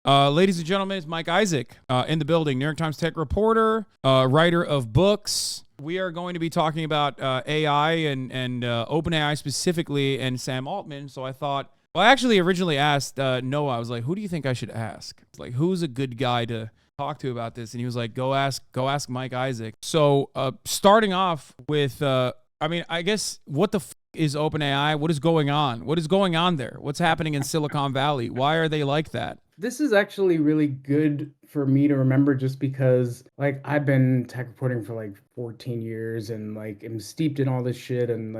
Ladies and gentlemen, it's Mike Isaac in the building, New York Times tech reporter, writer of books. We are going to be talking about AI and OpenAI specifically and Sam Altman. So I thought, well, I actually originally asked Noah, I was like, who do you think I should ask? It's like, who's a good guy to talk to about this? And he was like, go ask Mike Isaac. So starting off with, I guess, what the is OpenAI? What is going on? What is going on there? What's happening in Silicon Valley? Why are they like that? This is actually really good for me to remember just because I've been tech reporting for 14 years and am steeped in all this shit and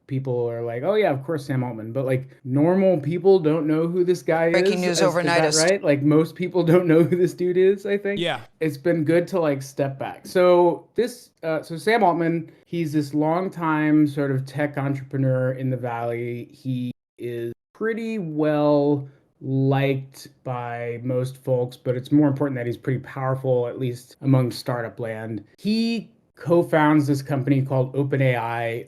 people are like, oh yeah, of course Sam Altman, but normal people don't know who this guy is. Breaking news overnight. Is that right? Most people don't know who this dude is, I think. Yeah. It's been good to step back. So Sam Altman, he's this longtime sort of tech entrepreneur in the Valley. He is pretty well liked by most folks, but it's more important that he's pretty powerful, at least among startup land. He co-founds this company called OpenAI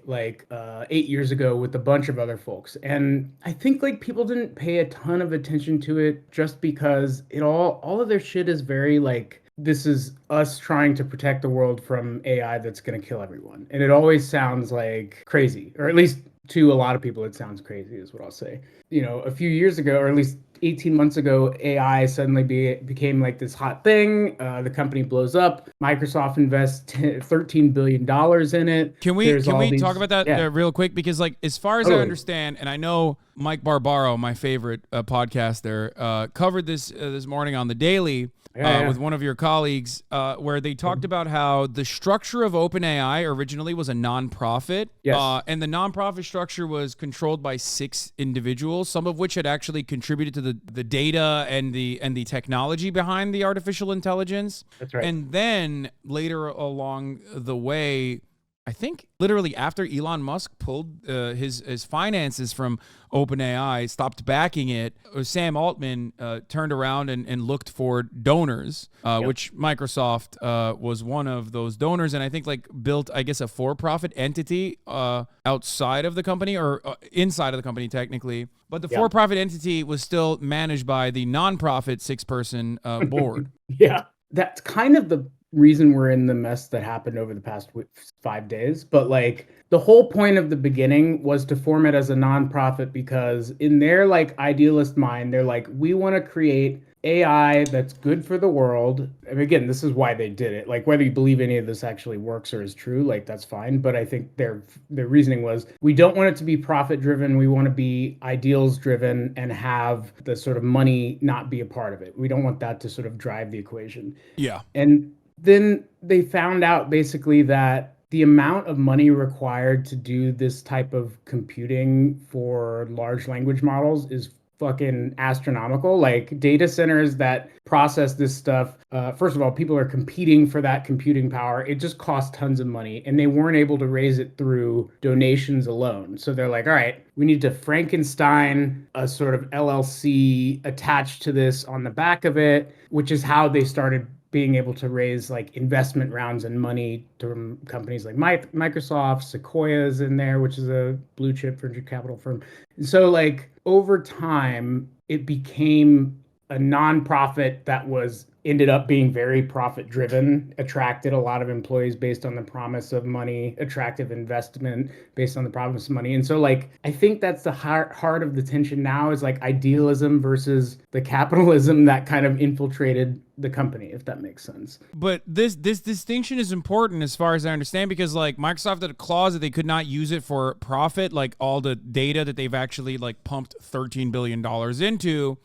8 years ago with a bunch of other folks. And I think people didn't pay a ton of attention to it just because all of their shit is very this is us trying to protect the world from AI that's going to kill everyone. And it always sounds crazy, or at least to a lot of people, it sounds crazy is what I'll say. A few years ago, or at least 18 months ago, AI suddenly became this hot thing. The company blows up. Microsoft invests $13 billion in it. Can we talk about that real quick? Because as far as I understand, and I know Mike Barbaro, my favorite podcaster, covered this morning on The Daily with one of your colleagues, where they talked about how the structure of OpenAI originally was a nonprofit. Yes. And the nonprofit structure was controlled by 6 individuals, some of which had actually contributed to the data and the technology behind the artificial intelligence. That's right. And then later along the way, I think literally after Elon Musk pulled his finances from OpenAI, stopped backing it, Sam Altman turned around and looked for donors, which Microsoft was one of those donors, and I think built, I guess, a for-profit entity outside of the company or inside of the company technically, but the for-profit entity was still managed by the nonprofit 6-person board. Yeah, that's kind of the reason we're in the mess that happened over the past 5 days. But the whole point of the beginning was to form it as a nonprofit because in their idealist mind, they're we want to create AI that's good for the world. And again, this is why they did it. Whether you believe any of this actually works or is true, that's fine. But I think their reasoning was, we don't want it to be profit driven. We want to be ideals driven and have the sort of money not be a part of it. We don't want that to sort of drive the equation. Yeah. And then they found out basically that the amount of money required to do this type of computing for large language models is fucking astronomical. Data centers that process this stuff, first of all, people are competing for that computing power. It just costs tons of money, and they weren't able to raise it through donations alone. So they're all right, we need to Frankenstein a sort of LLC attached to this on the back of it, which is how they started being able to raise investment rounds and money from companies like Microsoft. Sequoia's in there, which is a blue chip venture capital firm. And so over time, it became a nonprofit that ended up being very profit driven, attracted a lot of employees based on the promise of money, attractive investment based on the promise of money. And so I think that's the heart of the tension now is idealism versus the capitalism that kind of infiltrated the company, if that makes sense. But this distinction is important as far as I understand, because Microsoft had a clause that they could not use it for profit, all the data that they've actually pumped $13 billion into,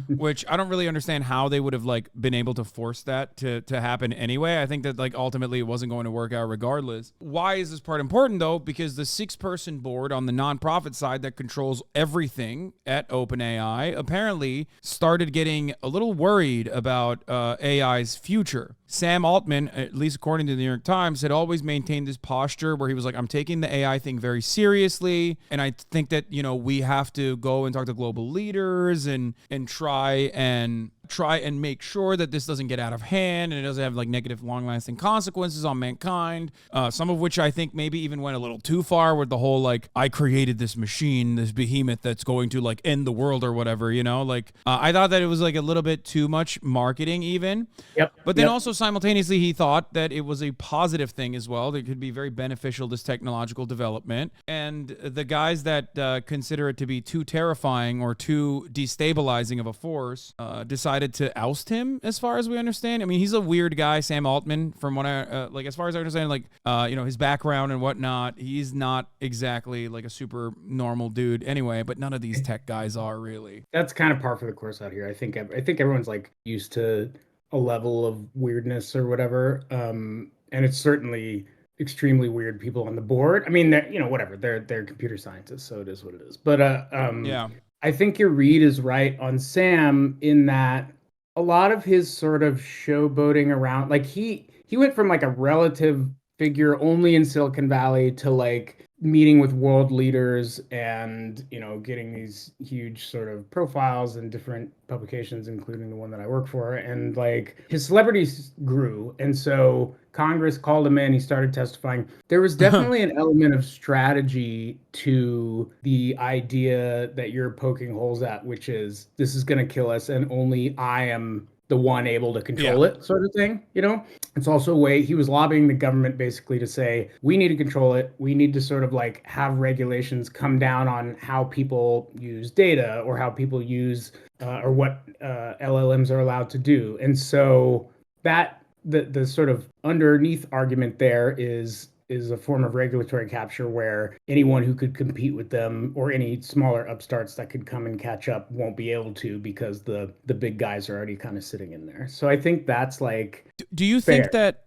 which I don't really understand how they would have been able to force that to happen anyway. I think that ultimately it wasn't going to work out regardless. Why is this part important though? Because the 6-person board on the nonprofit side that controls everything at OpenAI apparently started getting a little worried about AI's future. Sam Altman, at least according to the New York Times, had always maintained this posture where he was I'm taking the AI thing very seriously, and I think that we have to go and talk to global leaders and try and try and make sure that this doesn't get out of hand and it doesn't have like negative long-lasting consequences on mankind. Some of which I think maybe even went a little too far with the whole like, I created this machine, this behemoth that's going to like end the world or whatever, you know? Like I thought that it was like a little bit too much marketing even. Yep. But then also simultaneously he thought that it was a positive thing as well. That could be very beneficial, this technological development. And the guys that consider it to be too terrifying or too destabilizing of a force decided to oust him, as far as we understand. I mean, he's a weird guy, Sam Altman, from what I like, as far as I understand, like you know, his background and whatnot. He's not exactly like a super normal dude anyway, but none of these tech guys are really. That's kind of par for the course out here. I think everyone's like used to a level of weirdness or whatever. And it's certainly extremely weird people on the board. I mean, you know, whatever. They're computer scientists, so it is what it is. But yeah. I think your read is right on Sam in that a lot of his sort of showboating around, like he went from like a relative figure only in Silicon Valley to like meeting with world leaders and, you know, getting these huge sort of profiles in different publications, including the one that I work for. And like his celebrities grew. And so Congress called him in, he started testifying. There was definitely an element of strategy to the idea that you're poking holes at, which is this is going to kill us and only I am the one able to control it, sort of thing, you know? It's also a way he was lobbying the government basically to say, we need to control it. We need to sort of like have regulations come down on how people use data or how people use or what LLMs are allowed to do. And so that the sort of underneath argument there is a form of regulatory capture where anyone who could compete with them or any smaller upstarts that could come and catch up won't be able to because the big guys are already kind of sitting in there. So I think that's like do you fair. think that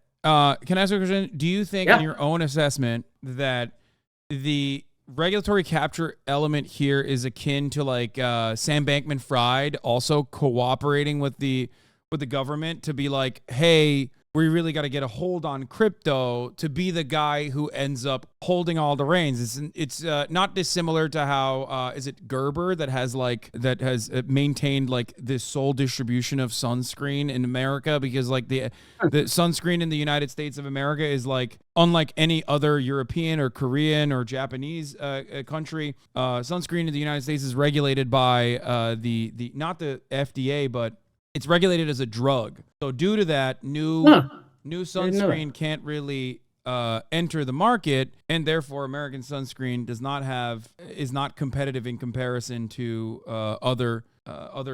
can I ask a question? Do you think in your own assessment that the regulatory capture element here is akin to like Sam Bankman-Fried also cooperating with the government to be like, hey, we really got to get a hold on crypto to be the guy who ends up holding all the reins. It's not dissimilar to how is it Gerber that has maintained like this sole distribution of sunscreen in America, because like the sunscreen in the United States of America is like unlike any other European or Korean or Japanese country. Sunscreen in the United States is regulated by the not the FDA, but it's regulated as a drug. So due to that, new sunscreen can't really enter the market, and therefore American sunscreen is not competitive in comparison to other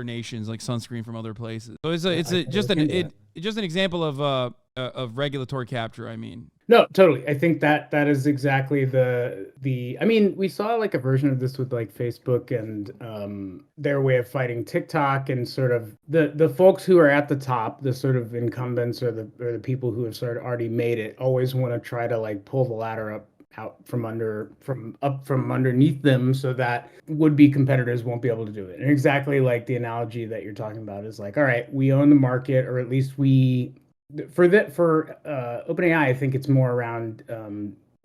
nations, like sunscreen from other places. So it's just an example of regulatory capture, I mean. No, totally. I think that is exactly the I mean, we saw like a version of this with like Facebook and their way of fighting TikTok, and sort of the folks who are at the top, the sort of incumbents or the people who have sort of already made it, always want to try to like pull the ladder out from underneath them so that would-be competitors won't be able to do it. And exactly like the analogy that you're talking about is like, all right, we own the market, or at least for OpenAI, I think it's more around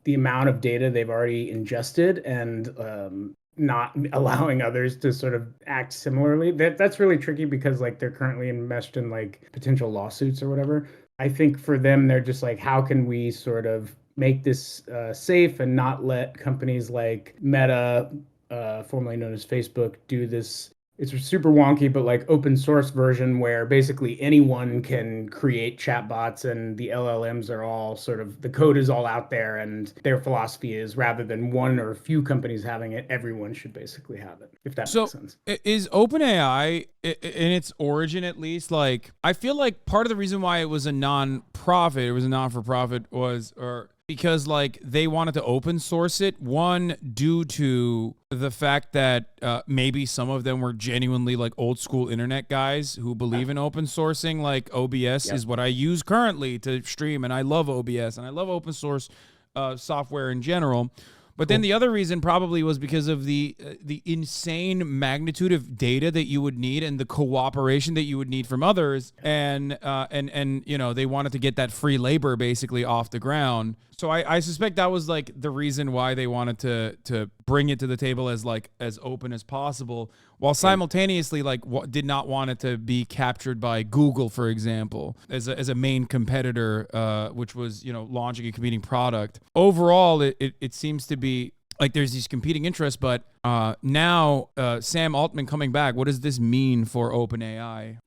the amount of data they've already ingested and not allowing others to sort of act similarly. That's really tricky because like they're currently enmeshed in like potential lawsuits or whatever. I think for them, they're just like, how can we sort of make this safe and not let companies like Meta, formerly known as Facebook, do this. It's a super wonky, but like open source version where basically anyone can create chatbots and the LLMs are all sort of, the code is all out there, and their philosophy is rather than one or a few companies having it, everyone should basically have it, if that makes sense. Is OpenAI, in its origin at least, like, I feel like part of the reason why it was a non-for-profit was because like they wanted to open source it, one, due to the fact that maybe some of them were genuinely like old school internet guys who believe in open sourcing. Like OBS is what I use currently to stream, and I love OBS and I love open source software in general. But then the other reason probably was because of the insane magnitude of data that you would need and the cooperation that you would need from others, and you know, they wanted to get that free labor basically off the ground. So I suspect that was like the reason why they wanted to bring it to the table as open as possible. while simultaneously like did not want it to be captured by Google, for example, as a main competitor, which was, launching a competing product. Overall, it seems to be like there's these competing interests, but now Sam Altman coming back, what does this mean for OpenAI?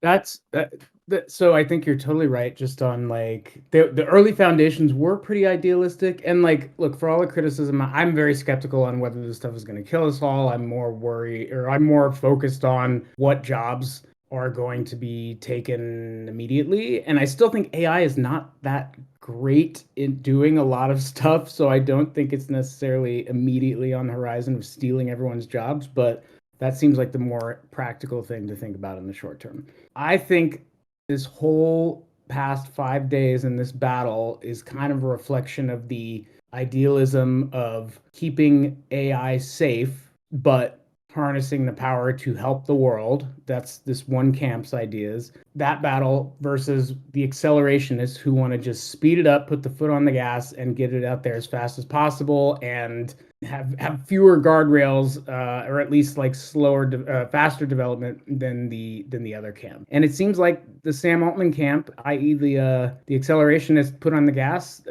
So I think you're totally right. Just on like the early foundations were pretty idealistic, and like, look, for all the criticism, I'm very skeptical on whether this stuff is going to kill us all. I'm more worried, or I'm more focused on what jobs are going to be taken immediately. And I still think AI is not that great in doing a lot of stuff, so I don't think it's necessarily immediately on the horizon of stealing everyone's jobs, but that seems like the more practical thing to think about in the short term. I think this whole past 5 days in this battle is kind of a reflection of the idealism of keeping AI safe, but harnessing the power to help the world. That's this one camp's ideas. That battle versus the accelerationists who want to just speed it up, put the foot on the gas, and get it out there as fast as possible, and have fewer guardrails, or at least like faster development than the other camp. And it seems like the Sam Altman camp, i.e., the accelerationist put on the gas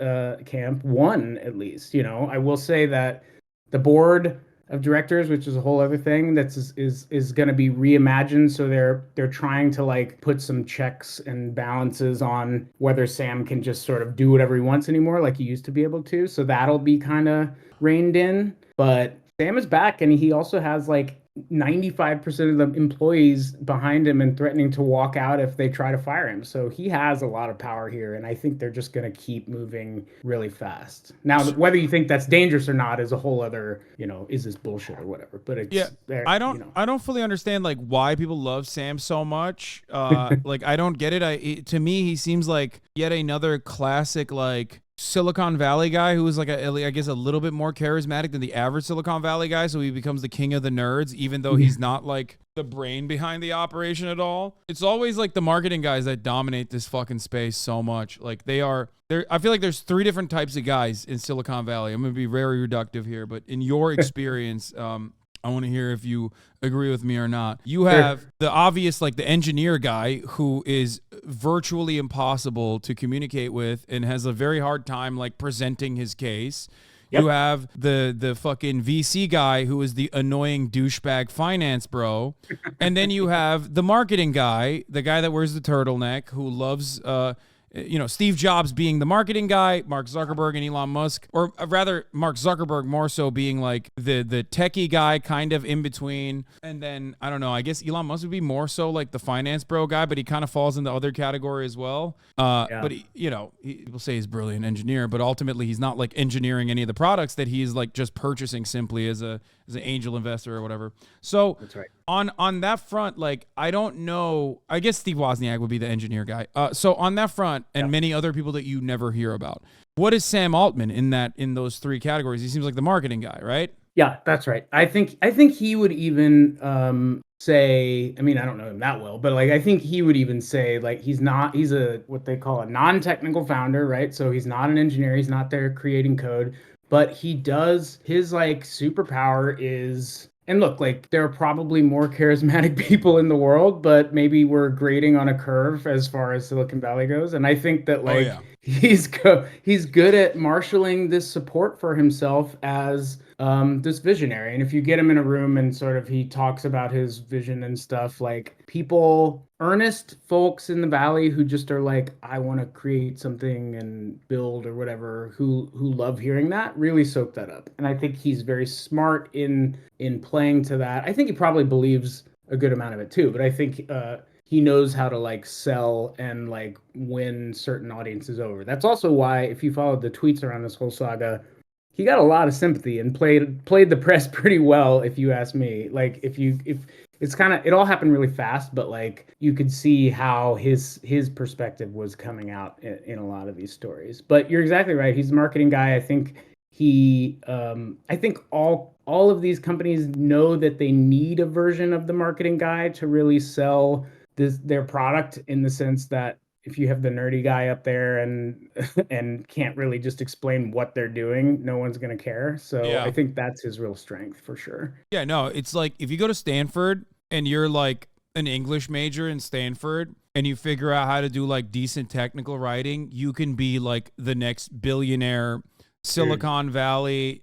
camp, won at least. I will say that the board of directors, which is a whole other thing is going to be reimagined. So they're trying to like put some checks and balances on whether Sam can just sort of do whatever he wants anymore, like he used to be able to. So that'll be kind of reined in. But Sam is back, and he also has like 95% of the employees behind him and threatening to walk out if they try to fire him. So he has a lot of power here, and I think they're just going to keep moving really fast. Now, whether you think that's dangerous or not is a whole other, is this bullshit or whatever. But it's I don't fully understand like why people love Sam so much. Like I don't get it. To me, he seems like yet another classic like Silicon Valley guy who is like I guess a little bit more charismatic than the average Silicon Valley guy, so he becomes the king of the nerds, even though he's not like the brain behind the operation at all. It's always like the marketing guys that dominate this fucking space so much. Like I feel like there's 3 different types of guys in Silicon Valley. I'm gonna be very reductive here, but in your experience, I want to hear if you agree with me or not. You have the obvious, like the engineer guy who is virtually impossible to communicate with and has a very hard time like presenting his case. Yep. You have the fucking VC guy who is the annoying douchebag finance bro. And then you have the marketing guy, the guy that wears the turtleneck who loves Steve Jobs being the marketing guy, Mark Zuckerberg and Elon Musk, or rather Mark Zuckerberg more so being like the techie guy kind of in between. And then, I don't know, I guess Elon Musk would be more so like the finance bro guy, but he kind of falls in the other category as well. But, people say he's a brilliant engineer, but ultimately he's not like engineering any of the products that he's like just purchasing simply as an angel investor or whatever. So that's right. On that front, like, I don't know, I guess Steve Wozniak would be the engineer guy. So on that front, and many other people that you never hear about, what is Sam Altman in those 3 categories? He seems like the marketing guy, right? Yeah, that's right. I think he would even say, I mean, I don't know him that well, but like I think he would even say like he's a what they call a non-technical founder, right? So he's not an engineer, he's not there creating code, but his like superpower is, and look, like there are probably more charismatic people in the world, but maybe we're grading on a curve as far as Silicon Valley goes. And I think that like he's good at marshaling this support for himself as this visionary. And if you get him in a room and sort of he talks about his vision and stuff, like earnest folks in the Valley who just are like, I want to create something and build or whatever, who love hearing that, really soak that up. And I think he's very smart in playing to that. I think he probably believes a good amount of it too, but I think he knows how to like sell and like win certain audiences over. That's also why, if you followed the tweets around this whole saga, he got a lot of sympathy and played the press pretty well, if you ask me. Like if it's kind of, it all happened really fast, but like you could see how his perspective was coming out in a lot of these stories. But you're exactly right. He's a marketing guy. I think I think all of these companies know that they need a version of the marketing guy to really sell their product, in the sense that if you have the nerdy guy up there and can't really just explain what they're doing, no one's going to care. So I think that's his real strength for sure. Yeah, no, it's like if you go to Stanford and you're like an English major in Stanford and you figure out how to do like decent technical writing, you can be like the next billionaire Silicon Valley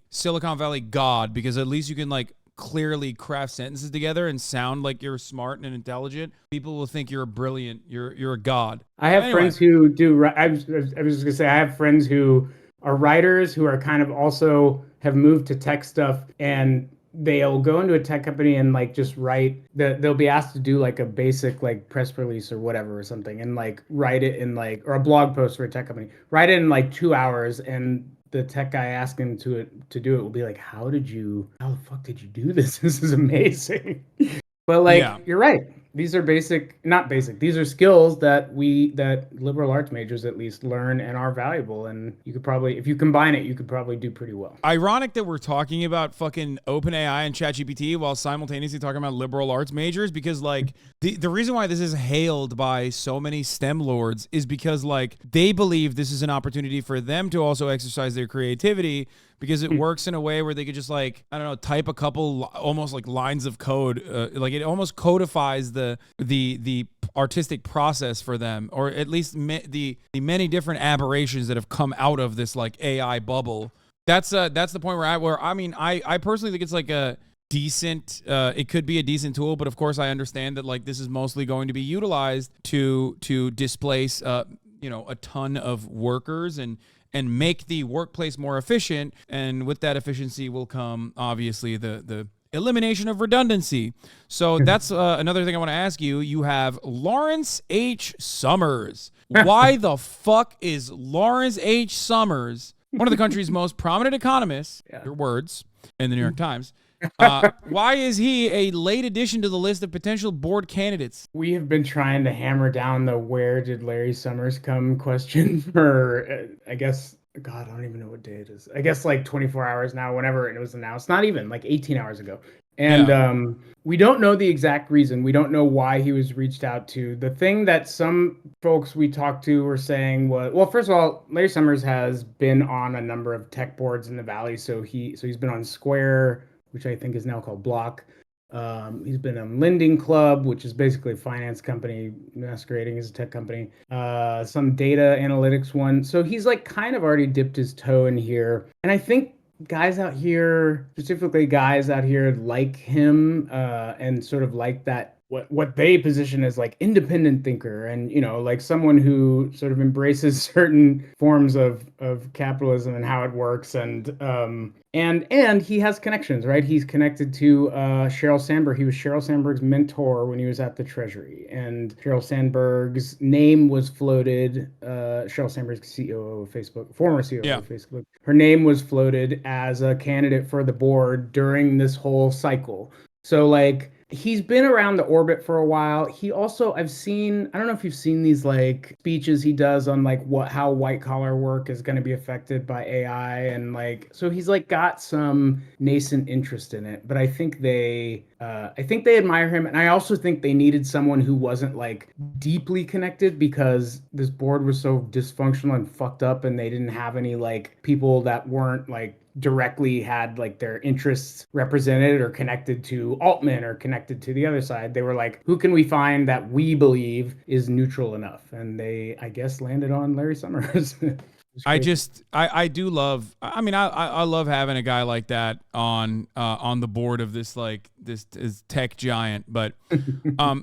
god, because at least you can like clearly craft sentences together and sound like you're smart and intelligent. People will think you're brilliant. You're a god. I have friends who do. I was just gonna say I have friends who are writers who are kind of also have moved to tech stuff, and they'll go into a tech company and like just write. They'll be asked to do like a basic like press release or whatever or something, and like write it in like, or a blog post for a tech company. Write it in like 2 hours, and the tech guy asking to do it will be like, how the fuck did you do this? This is amazing. But like, you're right. These are not basic. These are skills that liberal arts majors at least learn and are valuable. And you could probably, if you combine it, you could probably do pretty well. Ironic that we're talking about fucking OpenAI and ChatGPT while simultaneously talking about liberal arts majors, because like the reason why this is hailed by so many STEM lords is because like they believe this is an opportunity for them to also exercise their creativity, because it works in a way where they could just like, I don't know, type a couple almost like lines of code. Like it almost codifies the artistic process for them, or at least the many different aberrations that have come out of this like AI bubble. That's the point I personally think it's like a decent, it could be a decent tool, but of course I understand that like this is mostly going to be utilized to displace, a ton of workers and make the workplace more efficient. And with that efficiency will come, obviously, the elimination of redundancy. So that's another thing I want to ask you. You have Lawrence H. Summers. Why the fuck is Lawrence H. Summers, one of the country's most prominent economists, your words, in the New York Times, why is he a late addition to the list of potential board candidates? We have been trying to hammer down the "where did Larry Summers come" question for, I guess, God, I don't even know what day it is. I guess like 24 hours now, whenever it was announced. Not even, like 18 hours ago. And we don't know the exact reason. We don't know why he was reached out to. The thing that some folks we talked to were saying was, well, first of all, Larry Summers has been on a number of tech boards in the Valley. So he's been on Square, which I think is now called Block. He's been on Lending Club, which is basically a finance company masquerading as a tech company. Some data analytics one. So he's like kind of already dipped his toe in here. And I think guys out here, specifically guys out here like him, and sort of like that, what they position as like independent thinker, and like someone who sort of embraces certain forms of capitalism and how it works, and he has connections, right? He's connected to Sheryl Sandberg. He was Sheryl Sandberg's mentor when he was at the Treasury, and Sheryl Sandberg's name was floated. Sheryl Sandberg's CEO of Facebook, former CEO of Facebook. Her name was floated as a candidate for the board during this whole cycle. So like, he's been around the orbit for a while. He also, I don't know if you've seen these like speeches he does on like how white collar work is going to be affected by AI, and like, so he's like got some nascent interest in it. But I think they admire him, and I also think they needed someone who wasn't like deeply connected, because this board was so dysfunctional and fucked up, and they didn't have any like people that weren't like directly had like their interests represented or connected to Altman or connected to the other side. They were like, who can we find that we believe is neutral enough? And they, I guess, landed on Larry Summers. I do love, I love having a guy like that on the board of this tech giant. But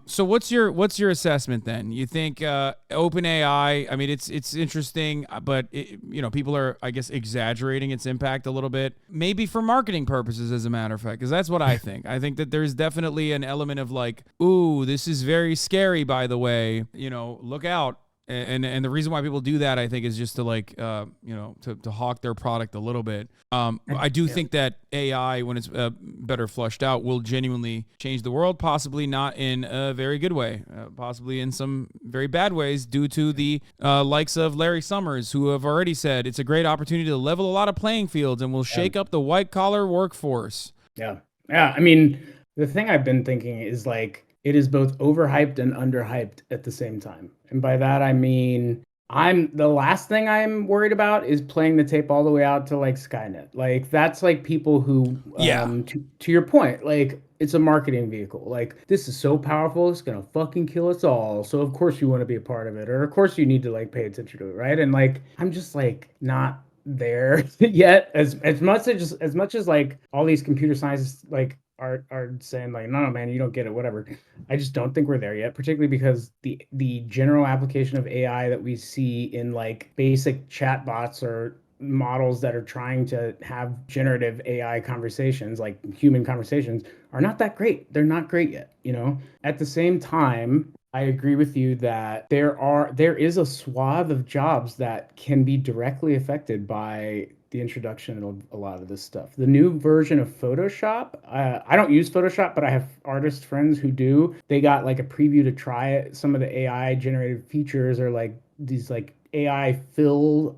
so what's your assessment then? You think OpenAI, I mean, it's interesting, but people are, I guess, exaggerating its impact a little bit, maybe for marketing purposes, as a matter of fact, because that's what I think. I think that there's definitely an element of like, ooh, this is very scary, by the way, look out. And the reason why people do that, I think, is just to like, to hawk their product a little bit. I do think that AI, when it's better flushed out, will genuinely change the world, possibly not in a very good way, possibly in some very bad ways, due to the likes of Larry Summers, who have already said it's a great opportunity to level a lot of playing fields and will shake up the white collar workforce. Yeah. I mean, the thing I've been thinking is like, it is both overhyped and underhyped at the same time. And by that, I mean, the last thing I'm worried about is playing the tape all the way out to like Skynet. Like, that's like people who, to your point, like it's a marketing vehicle. Like, this is so powerful, it's gonna fucking kill us all. So of course you want to be a part of it, or of course you need to like pay attention to it, right? And like, I'm just like not there yet. As much as like all these computer scientists like are saying like, no, man, you don't get it, whatever. I just don't think we're there yet, particularly because the general application of AI that we see in like basic chatbots or models that are trying to have generative AI conversations, like human conversations, are not that great. They're not great yet, you know? At the same time, I agree with you that there is a swath of jobs that can be directly affected by the introduction of a lot of this stuff. The new version of Photoshop, I don't use Photoshop, but I have artist friends who do. They got like a preview to try it. Some of the AI generated features are like these like AI fill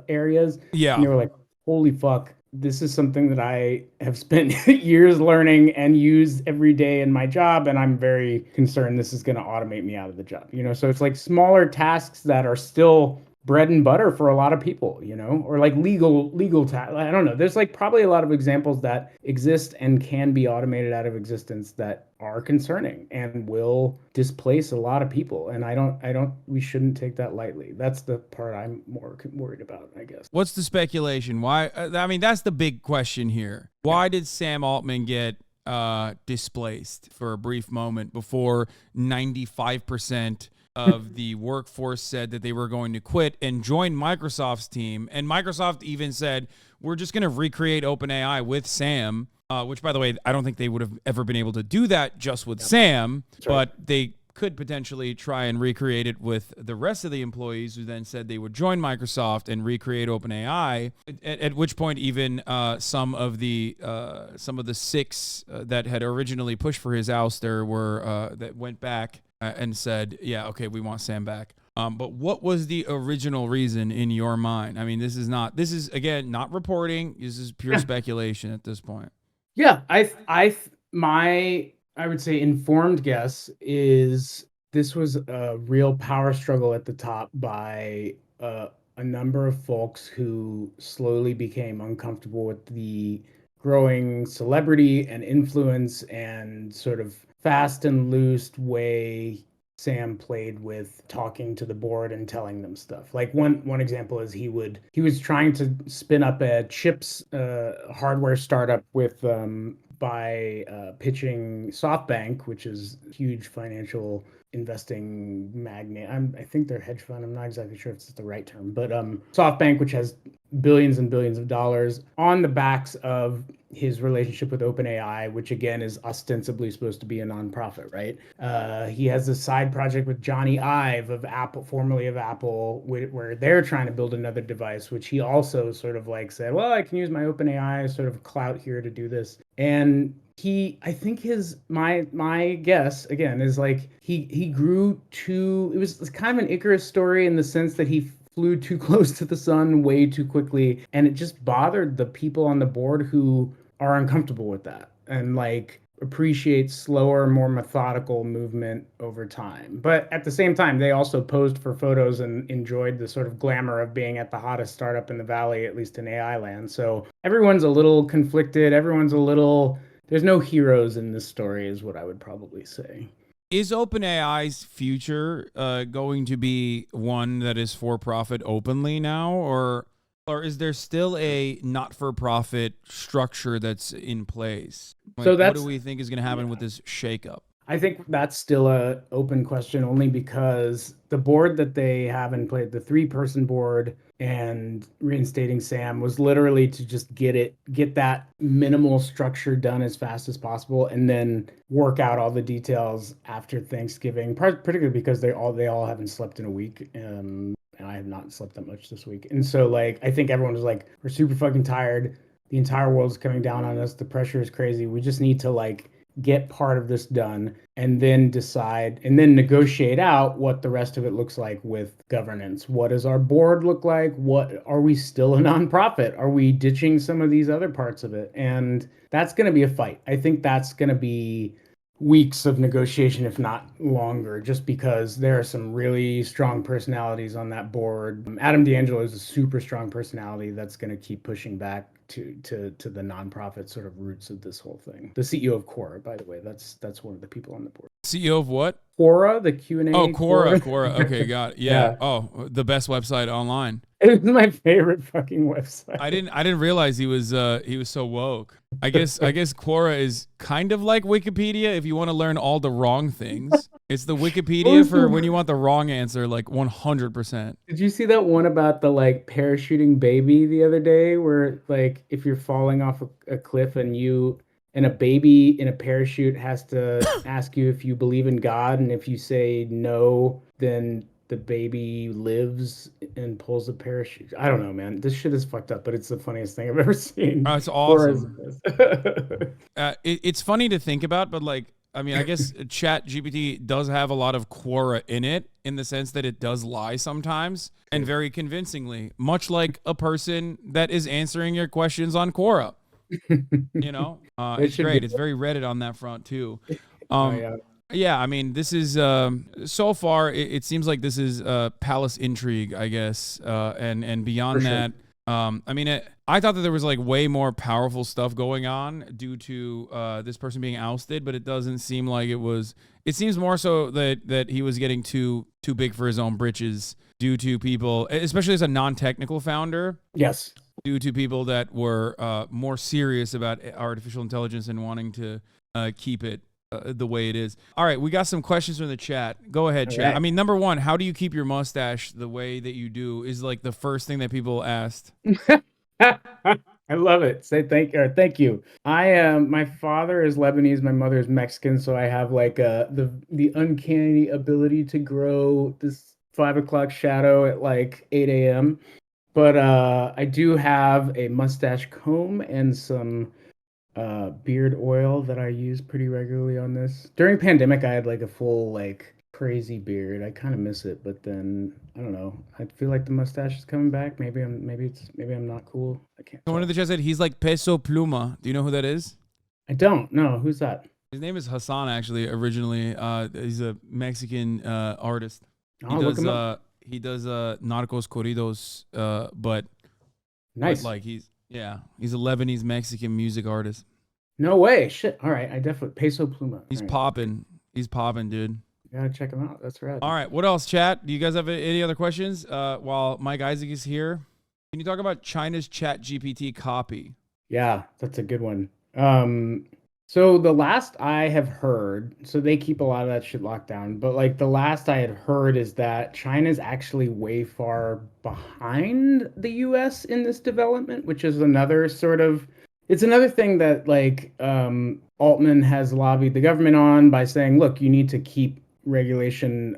areas, and Yeah. they were like, "Holy fuck, this is something that I have spent years learning and use every day in my job, and I'm very concerned this is going to automate me out of the job." You know, so it's like smaller tasks that are still bread and butter for a lot of people, you know, or like legal tasks. I don't know. There's like probably a lot of examples that exist and can be automated out of existence that are concerning and will displace a lot of people. And we shouldn't take that lightly. That's the part I'm more worried about, I guess. What's the speculation? Why? I mean, that's the big question here. Yeah. Why did Sam Altman get displaced for a brief moment before 95% of the workforce said that they were going to quit and join Microsoft's team? And Microsoft even said, we're just going to recreate OpenAI with Sam, which, by the way, I don't think they would have ever been able to do that just with Sam, but they could potentially try and recreate it with the rest of the employees, who then said they would join Microsoft and recreate OpenAI. At which point, even some of the six that had originally pushed for his ouster were that went back and said, "Yeah, okay, we want Sam back." But what was the original reason in your mind? I mean, this is again not reporting. This is pure speculation at this point. Yeah, I would say informed guess is this was a real power struggle at the top by a number of folks who slowly became uncomfortable with the growing celebrity and influence and sort of fast and loose way Sam played with talking to the board and telling them stuff. Like one example is he was trying to spin up a chips hardware startup with by pitching SoftBank, which is a huge financial investing magnate. I think they're hedge fund. I'm not exactly sure if it's the right term, but SoftBank, which has billions and billions of dollars on the backs of his relationship with OpenAI, which again is ostensibly supposed to be a nonprofit, right? He has a side project with Johnny Ive of Apple, formerly of Apple, where they're trying to build another device, which he also sort of like said, well, I can use my OpenAI sort of clout here to do this. And I think my guess again is like he grew too. It was kind of an Icarus story in the sense that he flew too close to the sun way too quickly, and it just bothered the people on the board who are uncomfortable with that and like appreciate slower, more methodical movement over time. But at the same time, they also posed for photos and enjoyed the sort of glamour of being at the hottest startup in the valley, at least in AI land. So everyone's a little conflicted. There's no heroes in this story, is what I would probably say. Is OpenAI's future going to be one that is for profit openly now, or is there still a not-for-profit structure that's in place? Like, So what that's do we think is going to happen with this shakeup? I think that's still a open question only because the board that they have in place, the three-person board and reinstating Sam was literally to just get that minimal structure done as fast as possible and then work out all the details after Thanksgiving, particularly because they all haven't slept in a week. And I have not slept that much this week. And so like I think everyone was like, we're super fucking tired. The entire world's coming down on us. The pressure is crazy. We just need to like get part of this done and then decide and then negotiate out what the rest of it looks like with governance. What does our board look like? What are we still a nonprofit? Are we ditching some of these other parts of it? And that's going to be a fight. I think that's going to be weeks of negotiation, if not longer, just because there are some really strong personalities on that board. Adam D'Angelo is a super strong personality that's going to keep pushing back to the nonprofit sort of roots of this whole thing. The CEO of Quora, by the way, that's one of the people on the board. CEO of what? Quora, the Q&A. Oh, Quora. Okay, got it. Yeah. Oh, the best website online. It was my favorite fucking website. I didn't realize he was so woke. I guess Quora is kind of like Wikipedia if you want to learn all the wrong things. It's the Wikipedia for when you want the wrong answer, like 100%. Did you see that one about the like parachuting baby the other day, where like if you're falling off a cliff and a baby in a parachute has to ask you if you believe in God, and if you say no, then the baby lives and pulls a parachute. I don't know, man. This shit is fucked up, but it's the funniest thing I've ever seen. It's awesome. It's funny to think about, but like, I mean, I guess Chat GPT does have a lot of Quora in it, in the sense that it does lie sometimes, and very convincingly, much like a person that is answering your questions on Quora. You know, it's great. It's very Reddit on that front too. Yeah, I mean, this is so far. It seems like this is palace intrigue, I guess, and beyond that. I mean, I thought that there was like way more powerful stuff going on due to this person being ousted, but it doesn't seem like it was. It seems more so that he was getting too big for his own britches due to people, especially as a non-technical founder. Yes. Due to people that were more serious about artificial intelligence and wanting to keep it the way it is. All right, we got some questions from the chat. Go ahead, chat. Right. I mean, number one, how do you keep your mustache the way that you do is like the first thing that people asked. I love it. Say thank you. My father is Lebanese, my mother is Mexican, so I have like the uncanny ability to grow this 5 o'clock shadow at like 8 a.m. But I do have a mustache comb and some beard oil that I use pretty regularly on this. During pandemic, I had like a full like crazy beard. I kind of miss it, but then I don't know. I feel like the mustache is coming back. Maybe I'm not cool. I can't. One of the chat said he's like Peso Pluma. Do you know who that is? I don't know. Who's that? His name is Hasan. Actually, originally, he's a Mexican artist. He does narcos corridos, but nice. But like he's a Lebanese Mexican music artist. No way. Shit. All right. I definitely Peso Pluma. He's popping. He's popping, dude. Gotta check him out. That's right. All right. What else, chat? Do you guys have any other questions? While Mike Isaac is here, can you talk about China's Chat GPT copy? Yeah, that's a good one. So the last I have heard, so they keep a lot of that shit locked down, but like the last I had heard is that China's actually way far behind the US in this development, which is another it's another thing that like Altman has lobbied the government on by saying, look, you need to keep regulation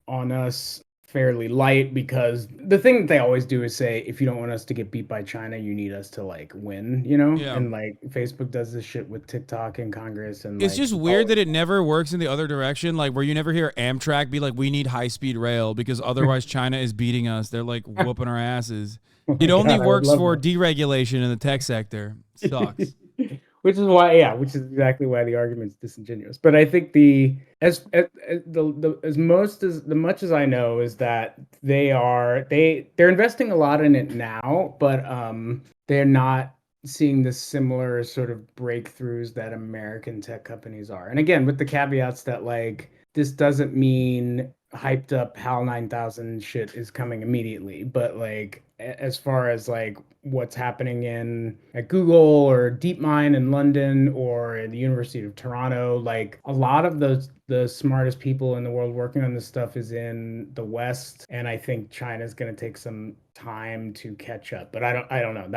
on us fairly light, because the thing that they always do is say, if you don't want us to get beat by China, you need us to like win, you know? Yeah. And like Facebook does this shit with TikTok and Congress, and it's like, just weird that it never works in the other direction, like where you never hear Amtrak be like, we need high-speed rail because otherwise China is beating us. They're like whooping our asses. It only works for deregulation in the tech sector. It sucks. Which is exactly why the argument's disingenuous. But I think as much as I know is that they're investing a lot in it now, but they're not seeing the similar sort of breakthroughs that American tech companies are. And again, with the caveats that like this doesn't mean hyped up HAL 9000 shit is coming immediately, but like as far as like what's happening at Google or DeepMind in London or at the University of Toronto, like a lot of the smartest people in the world working on this stuff is in the West, and I think China's going to take some time to catch up. But I don't know.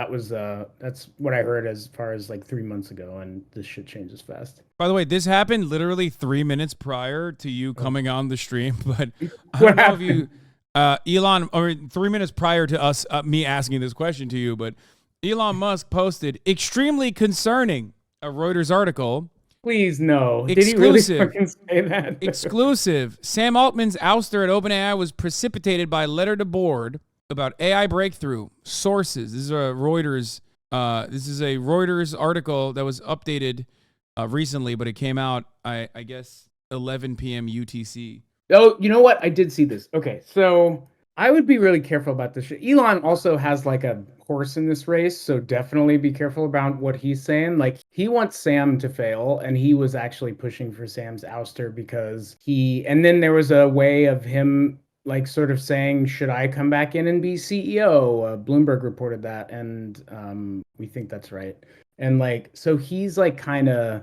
That's what I heard as far as like 3 months ago, and this shit changes fast. By the way, this happened literally 3 minutes prior to you coming on the stream, but I don't know if you Elon, or 3 minutes prior to us, me asking this question to you, but Elon Musk posted extremely concerning a Reuters article. Please no. Exclusive. Did he really fucking say that? Exclusive. Sam Altman's ouster at OpenAI was precipitated by letter to board about AI breakthrough. Sources. This is a Reuters. This is a Reuters article that was updated recently, but it came out, I guess, 11 p.m. UTC. Oh, you know what? I did see this. Okay, so I would be really careful about this shit. Elon also has like a horse in this race, so definitely be careful about what he's saying. Like he wants Sam to fail, and he was actually pushing for Sam's ouster because and then there was a way of him like sort of saying, should I come back in and be CEO? Bloomberg reported that, and we think that's right. And like, so he's like kind of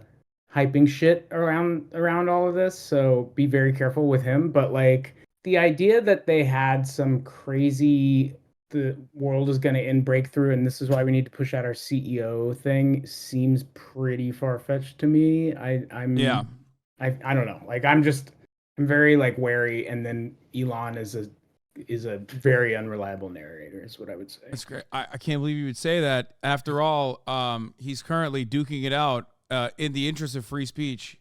hyping shit around all of this. So be very careful with him. But like the idea that they had some crazy the world is going to end breakthrough and this is why we need to push out our CEO thing seems pretty far-fetched to me. Yeah. I don't know. Like I'm very like wary, and then Elon is a very unreliable narrator is what I would say. That's great. I can't believe you would say that. After all, he's currently duking it out in the interest of free speech.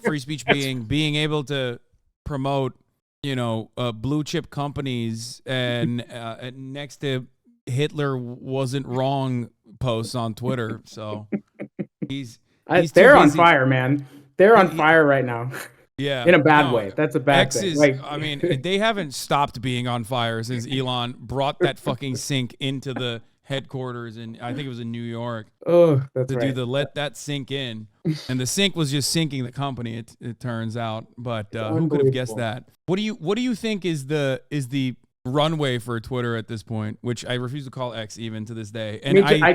Free speech being able to promote, blue chip companies and next to Hitler wasn't wrong posts on Twitter. So he's they're on fire, man. They're on fire right now. Yeah. In a bad way. That's a bad thing. I mean, they haven't stopped being on fire since Elon brought that fucking sink into the headquarters, and I think it was in New York. Oh, that's right. To do the let that sink in. And the sink was just sinking the company, it turns out. But who could have guessed that? What do you think is the runway for Twitter at this point, which I refuse to call X even to this day. And I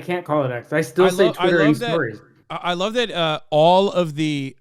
can't call it X. I still say Twitter in stories. I love that all of the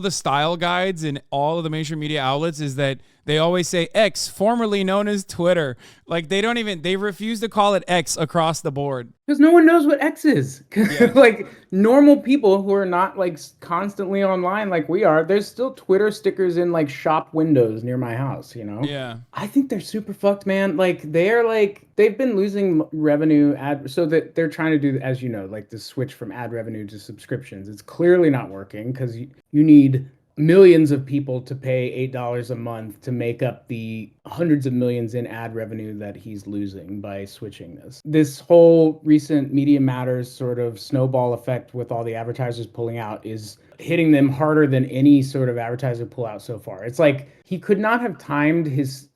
style guides and all of the mainstream media outlets is that they always say X, formerly known as Twitter. Like they refuse to call it X across the board. Because no one knows what X is. Yeah. Like normal people who are not like constantly online like we are, there's still Twitter stickers in like shop windows near my house, Yeah. I think they're super fucked, man. Like they've been losing revenue so that they're trying to do, as like the switch from ad revenue to subscriptions. It's clearly not working because you need millions of people to pay $8 a month to make up the hundreds of millions in ad revenue that he's losing by switching this. This whole recent Media Matters sort of snowball effect with all the advertisers pulling out is hitting them harder than any sort of advertiser pullout so far. It's like he could not have timed his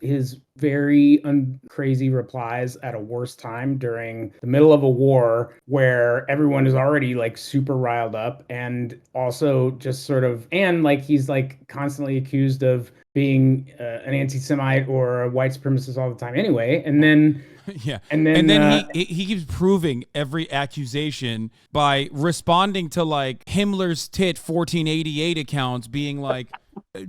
very crazy replies at a worse time during the middle of a war where everyone is already like super riled up, and also just sort of, and like he's like constantly accused of being an anti-Semite or a white supremacist all the time anyway. And then he keeps proving every accusation by responding to like Himmler's tit 1488 accounts being like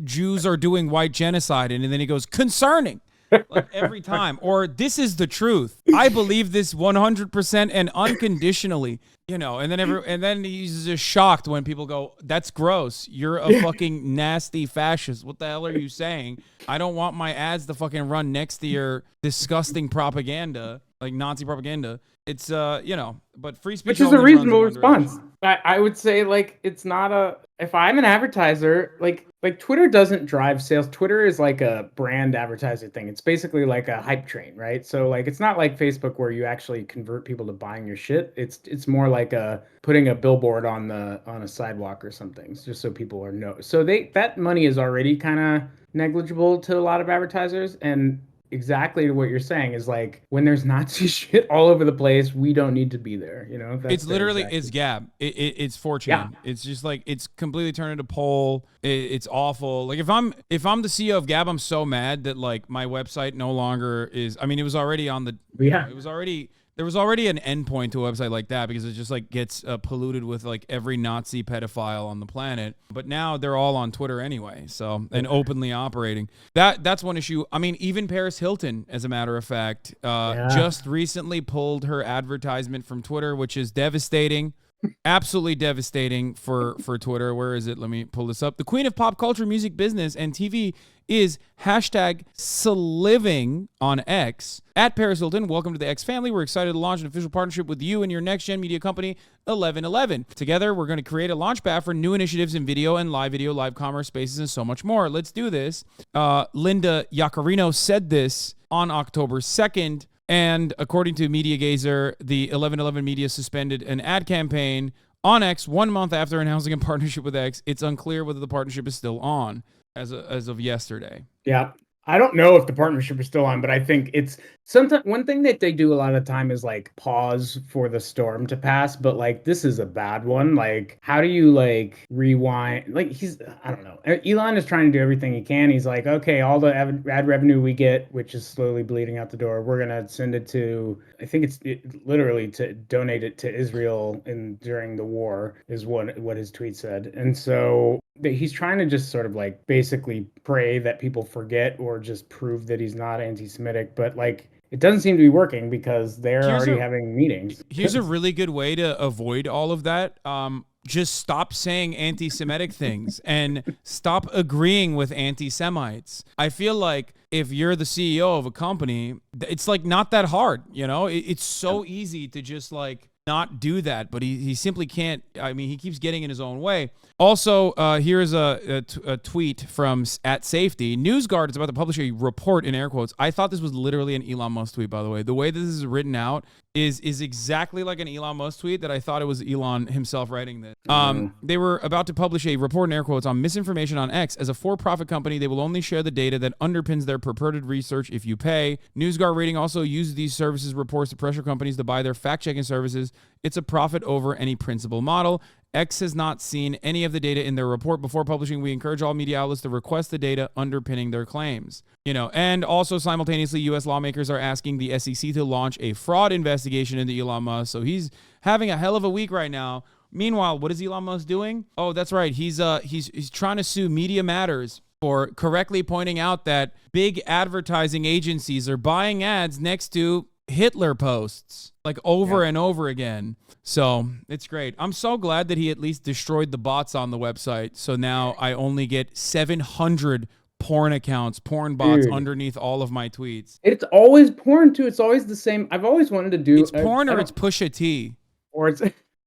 Jews are doing white genocide, and then he goes concerning like every time, or this is the truth. I believe this 100% and unconditionally, and then he's just shocked when people go, that's gross. You're a fucking nasty fascist. What the hell are you saying? I don't want my ads to fucking run next to your disgusting propaganda, like Nazi propaganda. It's, but free speech. Which is a reasonable response. I would say like, it's not if I'm an advertiser, like Twitter doesn't drive sales. Twitter is like a brand advertiser thing. It's basically like a hype train, right? So like, it's not like Facebook where you actually convert people to buying your shit. It's more like putting a billboard on a sidewalk or something, just so people know. So that money is already kind of negligible to a lot of advertisers, and exactly what you're saying is like when there's Nazi shit all over the place, we don't need to be there. It's literally it's Gab. It's 4chan. Yeah. It's just like it's completely turned into poll. It's awful. Like if I'm the CEO of Gab, I'm so mad that like my website no longer is. I mean, it was already on the. Yeah. There was already an endpoint to a website like that because it just like gets polluted with like every Nazi pedophile on the planet. But now they're all on Twitter anyway, so and openly operating. That's one issue. I mean, even Paris Hilton, as a matter of fact, just recently pulled her advertisement from Twitter, which is devastating. Absolutely devastating for Twitter. Where is it? Let me pull this up. The queen of pop culture, music, business, and TV is #Sliving on X. At Paris Hilton, welcome to the X family. We're excited to launch an official partnership with you and your next-gen media company, 1111. Together, we're going to create a launchpad for new initiatives in video, live commerce spaces, and so much more. Let's do this. Linda Yaccarino said this on October 2nd. And according to Media Gazer, the 1111 Media suspended an ad campaign on X 1 month after announcing a partnership with X. It's unclear whether the partnership is still on as of yesterday. Yeah. I don't know if the partnership is still on, but I think it's sometimes one thing that they do a lot of the time is like pause for the storm to pass. But like this is a bad one. Like, how do you like rewind? Like I don't know. Elon is trying to do everything he can. He's like, okay, all the ad revenue we get, which is slowly bleeding out the door, we're gonna send it to. I think literally to donate it to Israel during the war is what his tweet said. And so he's trying to just sort of like basically pray that people forget or just prove that he's not anti-Semitic, but like it doesn't seem to be working because they're already having meetings. Here's a really good way to avoid all of that. Just stop saying anti-Semitic things and stop agreeing with anti-Semites. I feel like if you're the CEO of a company, it's like not that hard, you know? It's so easy to just like not do that, but he simply can't. I mean, he keeps getting in his own way. Also, here's a tweet from @safety. NewsGuard is about to publish a report in air quotes. I thought this was literally an Elon Musk tweet, by the way. The way this is written out is exactly like an Elon Musk tweet that I thought it was Elon himself writing this. They were about to publish a report in air quotes on misinformation on X. As a for-profit company, they will only share the data that underpins their purported research if you pay. NewsGuard rating also uses these services reports to pressure companies to buy their fact-checking services. It's a profit over any principal model. X has not seen any of the data in their report before publishing. We encourage all media outlets to request the data underpinning their claims. You know, and also simultaneously, U.S. lawmakers are asking the SEC to launch a fraud investigation into Elon Musk. So he's having a hell of a week right now. Meanwhile, what is Elon Musk doing? Oh, that's right. He's trying to sue Media Matters for correctly pointing out that big advertising agencies are buying ads next to Hitler posts like over and over again. So it's great. I'm so glad that he at least destroyed the bots on the website. So now I only get 700 porn accounts, porn bots underneath all of my tweets. It's always porn too. It's always the same. I've always wanted to do. It's porn or it's Pusha T. Or it's.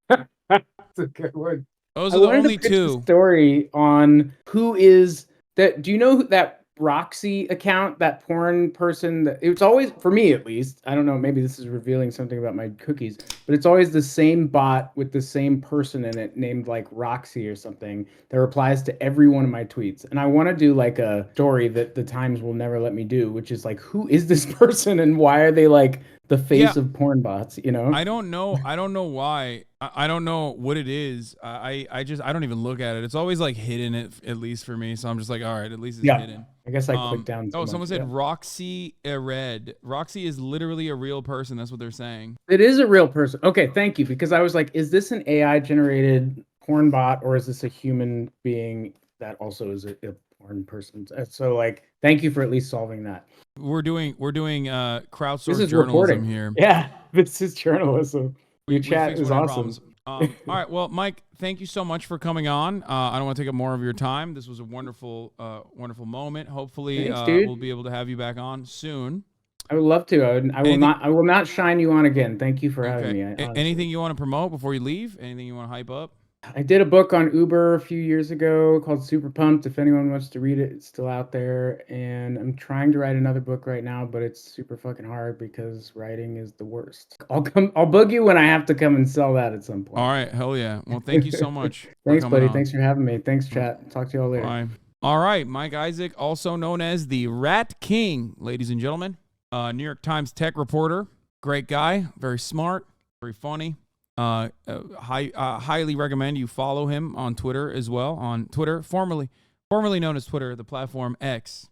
That's a good word. Those are the only two. Story on who is that? Do you know who that Roxy account, that porn person? It's always, for me at least, I don't know, maybe this is revealing something about my cookies, but it's always the same bot with the same person in it named like Roxy or something that replies to every one of my tweets. And I want to do like a story that the Times will never let me do, which is like, who is this person and why are they like the face of porn bots, you know? I don't know why. I don't know what it is. I don't even look at it. It's always like hidden, at least for me. So I'm just like, all right, at least it's hidden. I guess I clicked down. Someone said Roxy Red. Roxy is literally a real person. That's what they're saying. It is a real person. Okay, thank you. Because I was like, is this an AI generated porn bot or is this a human being that also is a porn person? So like, thank you for at least solving that. We're doing crowdsourced journalism reporting here. Yeah, this is journalism. Your chat is awesome. All right, well, Mike, thank you so much for coming on. I don't want to take up more of your time. This was a wonderful moment. Hopefully, we'll be able to have you back on soon. I would love to. I will not shine you on again. Thank you for having me. Anything you want to promote before you leave? Anything you want to hype up? I did a book on Uber a few years ago called Super Pumped. If anyone wants to read it, it's still out there. And I'm trying to write another book right now, but it's super fucking hard because writing is the worst. I'll bug you when I have to come and sell that at some point. All right, hell yeah. Well, thank you so much. Thanks, buddy. Thanks for having me. Thanks, chat. Talk to you all later. Bye. All right, Mike Isaac, also known as the Rat King, ladies and gentlemen. New York Times tech reporter, great guy, very smart, very funny. Highly recommend you follow him on Twitter as well. On Twitter, formerly known as Twitter, the platform X.